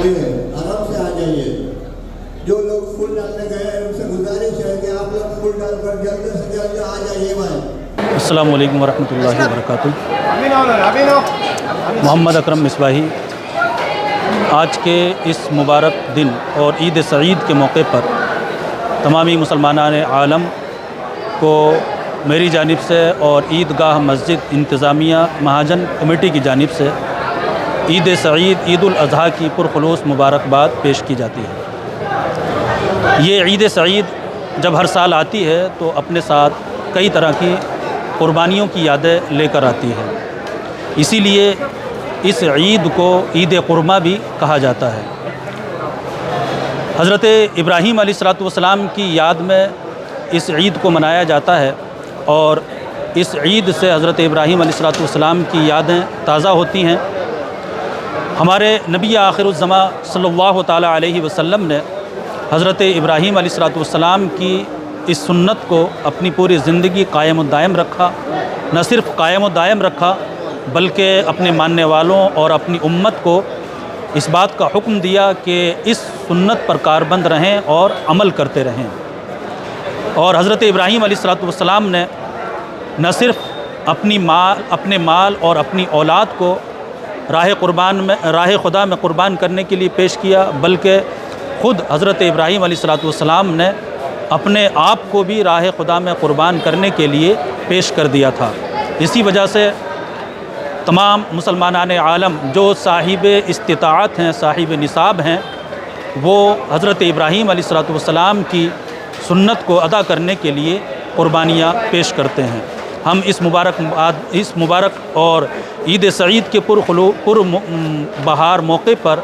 आइए, आराम से आ जाइए। जो लोग फूल डालने गए हैं उनसे गुजारिश है कि आप लोग फूल डालकर जल्द से जल्द आ जाइए भाई। अस्सलाम वालेकुम वरहमतुल्लाहि वबरकातुहू। मोहम्मद अकरम मिसबाही आज के इस मुबारक दिन और ईद सईद के मौके पर तमामी मुसलमानान आलम को मेरी जानिब से और ईदगाह मस्जिद इंतज़ामिया महाजन कमेटी की जानिब से ईद सईद ईद उल अज़हा की पुरखुलूस मुबारकबाद पेश की जाती है। ये ईद सईद जब हर साल आती है तो अपने साथ कई तरह की कुर्बानियों की यादें लेकर आती है, इसीलिए इस ईद को ईद कुर्मा भी कहा जाता है। हज़रत इब्राहीम अलैहिस्सलाम की याद में इस ईद को मनाया जाता है और इस ईद से हज़रत इब्राहीम अलैहिस्सलाम की यादें ताज़ा होती हैं। हमारे नबी आखिरुज़्ज़मा सल्लल्लाहु ताला अलैहि वसल्लम ने हज़रत इब्राहीम अलैहिस्सलाम की इस सुन्नत को अपनी पूरी ज़िंदगी कायम व दायम रखा। न सिर्फ़ कायम व दायम रखा बल्कि अपने मानने वालों और अपनी उम्मत को इस बात का हुक्म दिया कि इस सुन्नत पर कारबंद रहें और अमल करते रहें। और हज़रत इब्राहीम अलैहिस्सलाम ने न सिर्फ़ अपने माल और औलाद औलाद को राह खुदा में क़ुरबान करने के लिए पेश किया, बल्कि ख़ुद हज़रत इब्राहीम अलैहिस्सलाम ने अपने आप को भी राह खुदा में क़ुरबान करने के लिए पेश कर दिया था। इसी वजह से तमाम मुसलमानान आलम जो साहिब इस्तिताअत हैं, साहिब निसाब हैं, वो हज़रत इब्राहीम अलैहिस्सलाम की सुन्नत को अदा करने के लिए क़ुरबानियाँ पेश करते हैं। हम इस मुबारक और ईद सईद के बहार मौके पर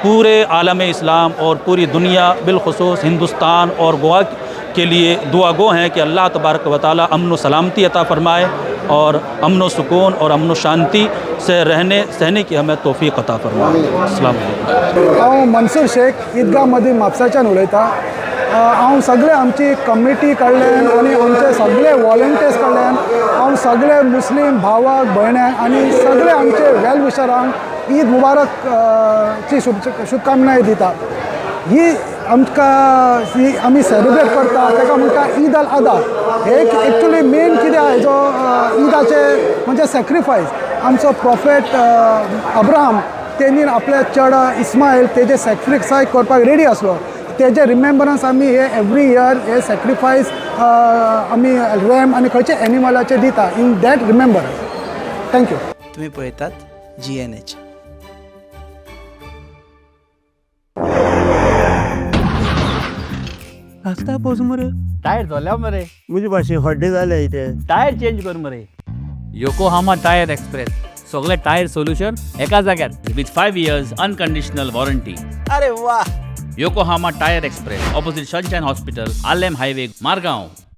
पूरे आलम इस्लाम और पूरी दुनिया बिलखुसूस हिंदुस्तान और गोवा के लिए दुआ गो हैं कि अल्लाह तबारक व तआला अमन व सलामती अता फ़रमाए और अमन व सुकून और अमन व शांति से रहने सहने की हमें तौफीक अता फ़रमाए। अस्सलाम वालेकुम। हांव मनसूर शेख ईदगाह मदीं म्हापसाच्यान उलयतां। हांव सगळे आमची कमिटी कडल्यान आनी आमचे सगळे वॉलंटियर्स कडल्यान हांव सगळे मुस्लीम भावाक भयण्यांक आनी सगळे आमचे वेल विशरांक ईद मुबारक ची शुभकामनाय दिता। ही आमकां आमी सेलिब्रेट करता ताका म्हणटा ईद अल अधा। हे एक्चुली मेन कितें हेजो ईदाचे म्हणजे सॅक्रिफायस आमचो प्रॉफेट अब्राहम तेणी आपल्या चेडा इस्माईल तेजे सॅक्रिफायस करपाक रेडी आसलो। तेजे रिमेंबरन्स आमी हे एवरी इयर हे सॅक्रिफायस आमी रॅम आनी खंयचे एनिमलाचे दिता इन दॅट रिमेंबरन्स। थँक्यू। तुम्ही पळयतात GNH। रास्ता पोच मरे टायर धोल्या मरे मुझे भाषे हड्डे झाले इथे टायर चेंज कर मरे। योकोहामा टायर एक्सप्रेस सगळे टायर सोल्यूशन एका जाग्यार विथ 5 years अनकंडिशनल वॉरंटी। अरे वाह! Yokohama tyre express opposite sunshine hospital, Alem highway, Margao.